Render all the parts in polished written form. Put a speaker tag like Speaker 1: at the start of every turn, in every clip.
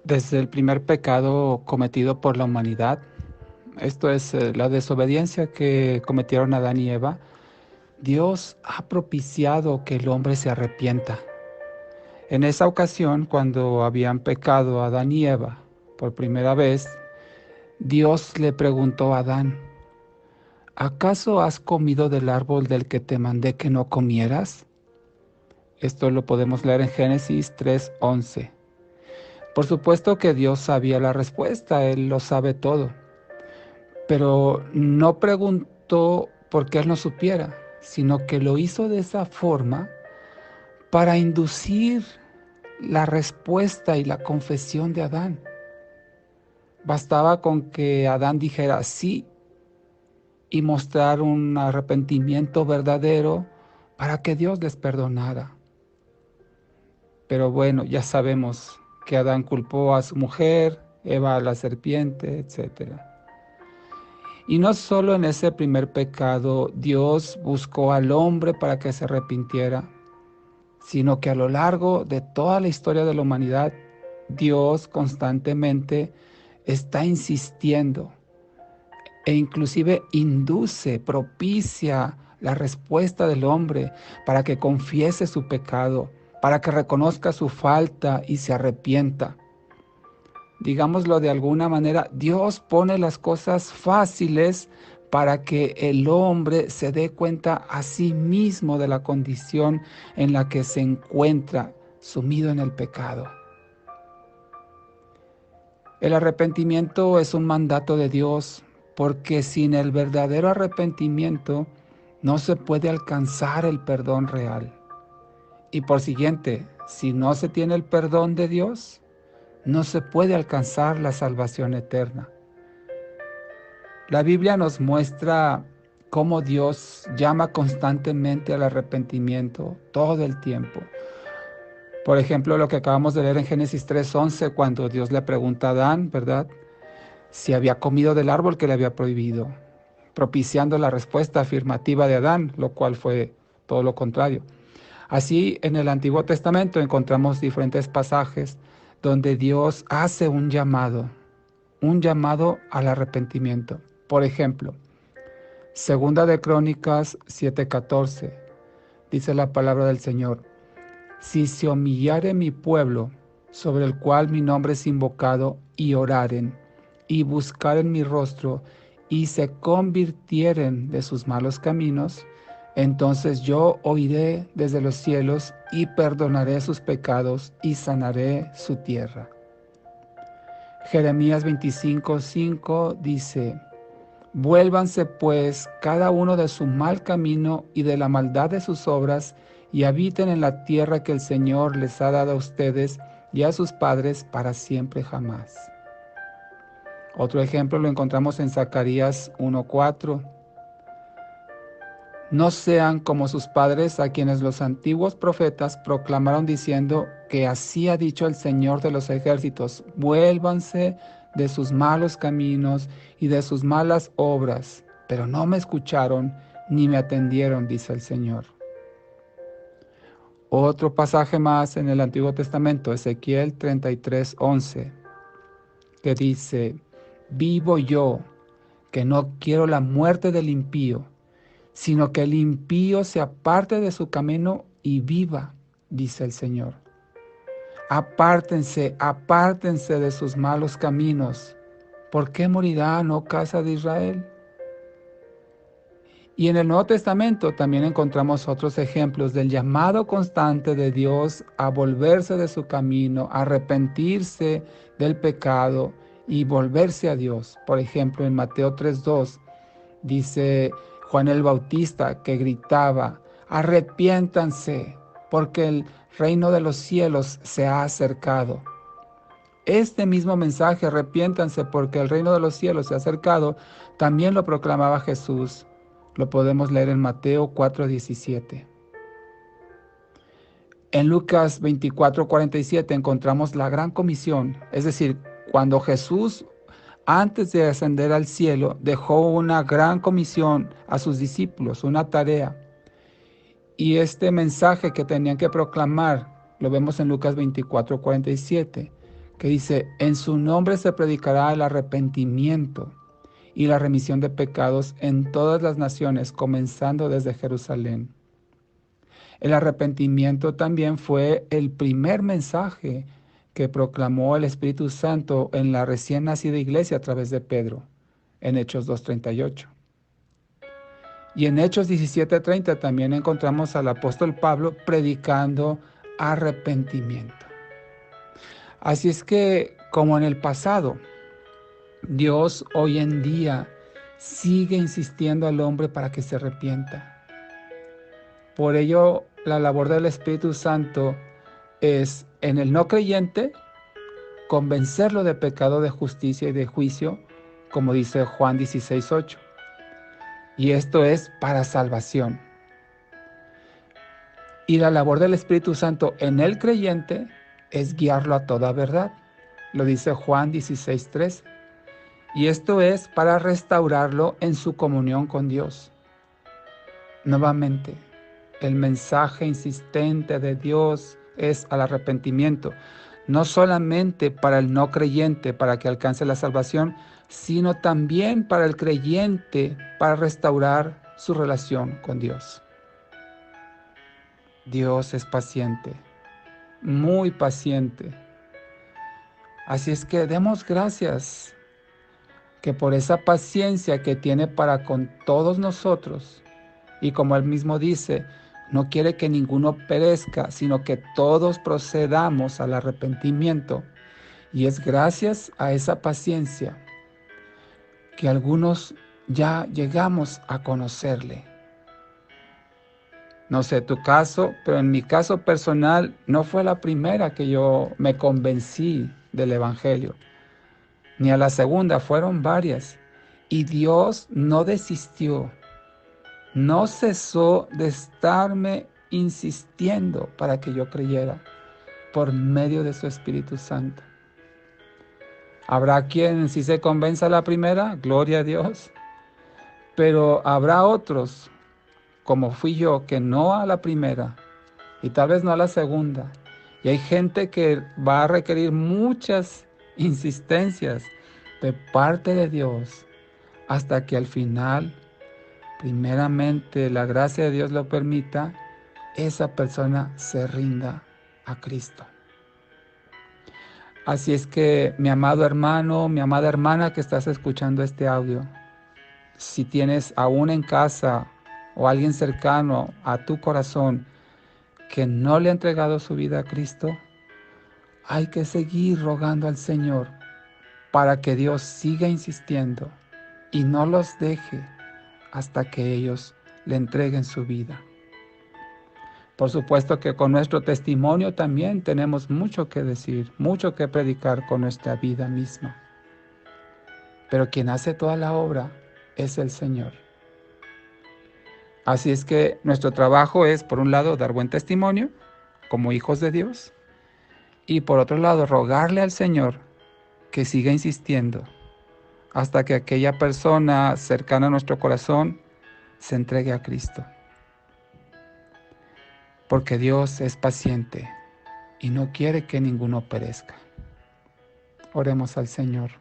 Speaker 1: Desde el primer pecado cometido por la humanidad, esto es la desobediencia que cometieron Adán y Eva, Dios ha propiciado que el hombre se arrepienta. En esa ocasión, cuando habían pecado Adán y Eva por primera vez, Dios le preguntó a Adán: ¿acaso has comido del árbol del que te mandé que no comieras? Esto lo podemos leer en Génesis 3:11. Por supuesto que Dios sabía la respuesta, Él lo sabe todo, pero no preguntó porque Él no supiera, sino que lo hizo de esa forma para inducir la respuesta y la confesión de Adán. Bastaba con que Adán dijera sí y mostrar un arrepentimiento verdadero para que Dios les perdonara. Pero bueno, ya sabemos que Adán culpó a su mujer, Eva a la serpiente, etcétera. Y no solo en ese primer pecado Dios buscó al hombre para que se arrepintiera, sino que a lo largo de toda la historia de la humanidad, Dios constantemente está insistiendo e inclusive induce, propicia la respuesta del hombre para que confiese su pecado, para que reconozca su falta y se arrepienta. Digámoslo de alguna manera, Dios pone las cosas fáciles para que el hombre se dé cuenta a sí mismo de la condición en la que se encuentra sumido en el pecado. El arrepentimiento es un mandato de Dios, porque sin el verdadero arrepentimiento no se puede alcanzar el perdón real. Y por siguiente, si no se tiene el perdón de Dios, no se puede alcanzar la salvación eterna. La Biblia nos muestra cómo Dios llama constantemente al arrepentimiento todo el tiempo. Por ejemplo, lo que acabamos de leer en Génesis 3:11, cuando Dios le pregunta a Adán, ¿verdad?, si había comido del árbol que le había prohibido, propiciando la respuesta afirmativa de Adán, lo cual fue todo lo contrario. Así, en el Antiguo Testamento encontramos diferentes pasajes donde Dios hace un llamado al arrepentimiento. Por ejemplo, Segunda de Crónicas 7:14, dice la palabra del Señor: si se humillare mi pueblo, sobre el cual mi nombre es invocado, y oraren, y buscaren mi rostro, y se convirtieren de sus malos caminos, entonces yo oiré desde los cielos, y perdonaré sus pecados, y sanaré su tierra. Jeremías 25:5 dice: vuélvanse pues cada uno de su mal camino y de la maldad de sus obras, y habiten en la tierra que el Señor les ha dado a ustedes y a sus padres para siempre jamás. Otro ejemplo lo encontramos en Zacarías 1:4. No sean como sus padres, a quienes los antiguos profetas proclamaron diciendo que así ha dicho el Señor de los ejércitos: vuélvanse de sus malos caminos y de sus malas obras, pero no me escucharon ni me atendieron, dice el Señor. Otro pasaje más en el Antiguo Testamento, Ezequiel 33:11, que dice: vivo yo, que no quiero la muerte del impío, sino que el impío se aparte de su camino y viva, dice el Señor. Apártense, apártense de sus malos caminos. ¿Por qué morirán, oh casa de Israel? Y en el Nuevo Testamento también encontramos otros ejemplos del llamado constante de Dios a volverse de su camino, a arrepentirse del pecado y volverse a Dios. Por ejemplo, en Mateo 3:2 dice Juan el Bautista, que gritaba: arrepiéntanse, porque el reino de los cielos se ha acercado. Este mismo mensaje, arrepiéntanse porque el reino de los cielos se ha acercado, también lo proclamaba Jesús. Lo podemos leer en Mateo 4:17. En Lucas 24:47 encontramos la gran comisión, es decir, cuando Jesús, antes de ascender al cielo, dejó una gran comisión a sus discípulos, una tarea. Y este mensaje que tenían que proclamar, lo vemos en Lucas 24:47, que dice, en su nombre se predicará el arrepentimiento y la remisión de pecados en todas las naciones, comenzando desde Jerusalén. El arrepentimiento también fue el primer mensaje que proclamó el Espíritu Santo en la recién nacida iglesia a través de Pedro, en Hechos 2:38. Y en Hechos 17:30 también encontramos al apóstol Pablo predicando arrepentimiento. Así es que, como en el pasado, Dios hoy en día sigue insistiendo al hombre para que se arrepienta. Por ello, la labor del Espíritu Santo es en el no creyente convencerlo de pecado, de justicia y de juicio, como dice Juan 16:8. Y esto es para salvación. Y la labor del Espíritu Santo en el creyente es guiarlo a toda verdad. Lo dice Juan 16:13. Y esto es para restaurarlo en su comunión con Dios. Nuevamente, el mensaje insistente de Dios es al arrepentimiento, no solamente para el no creyente, para que alcance la salvación, sino también para el creyente, para restaurar su relación con Dios. Dios es paciente, muy paciente. Así es que demos gracias que por esa paciencia que tiene para con todos nosotros, y como él mismo dice, no quiere que ninguno perezca, sino que todos procedamos al arrepentimiento. Y es gracias a esa paciencia que algunos ya llegamos a conocerle. No sé tu caso, pero en mi caso personal no fue la primera que yo me convencí del Evangelio, ni a la segunda, fueron varias. Y Dios no desistió, no cesó de estarme insistiendo para que yo creyera por medio de su Espíritu Santo. Habrá quien sí se convenza a la primera, gloria a Dios, pero habrá otros, como fui yo, que no a la primera y tal vez no a la segunda. Y hay gente que va a requerir muchas insistencias de parte de Dios hasta que al final, primeramente, la gracia de Dios lo permita, esa persona se rinda a Cristo. Así es que, mi amado hermano, mi amada hermana que estás escuchando este audio, si tienes aún en casa o alguien cercano a tu corazón que no le ha entregado su vida a Cristo, hay que seguir rogando al Señor para que Dios siga insistiendo y no los deje hasta que ellos le entreguen su vida. Por supuesto que con nuestro testimonio también tenemos mucho que decir, mucho que predicar con nuestra vida misma. Pero quien hace toda la obra es el Señor. Así es que nuestro trabajo es, por un lado, dar buen testimonio como hijos de Dios, y por otro lado, rogarle al Señor que siga insistiendo hasta que aquella persona cercana a nuestro corazón se entregue a Cristo. Porque Dios es paciente y no quiere que ninguno perezca. Oremos al Señor.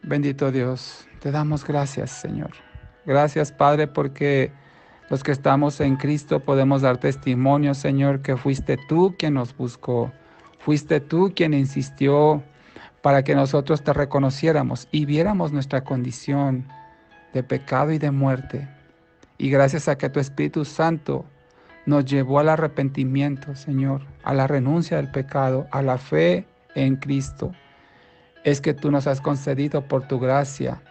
Speaker 1: Bendito Dios, te damos gracias, Señor. Gracias, Padre, porque los que estamos en Cristo podemos dar testimonio, Señor, que fuiste tú quien nos buscó. Fuiste tú quien insistió para que nosotros te reconociéramos y viéramos nuestra condición de pecado y de muerte. Y gracias a que tu Espíritu Santo nos llevó al arrepentimiento, Señor, a la renuncia del pecado, a la fe en Cristo, es que tú nos has concedido por tu gracia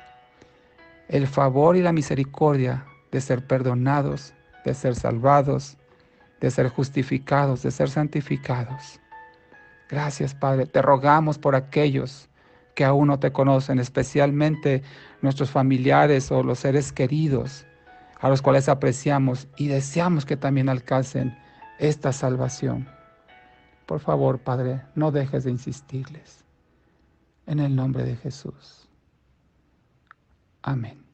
Speaker 1: el favor y la misericordia de ser perdonados, de ser salvados, de ser justificados, de ser santificados. Gracias, Padre. Te rogamos por aquellos que aún no te conocen, especialmente nuestros familiares o los seres queridos, a los cuales apreciamos y deseamos que también alcancen esta salvación. Por favor, Padre, no dejes de insistirles. En el nombre de Jesús. Amén.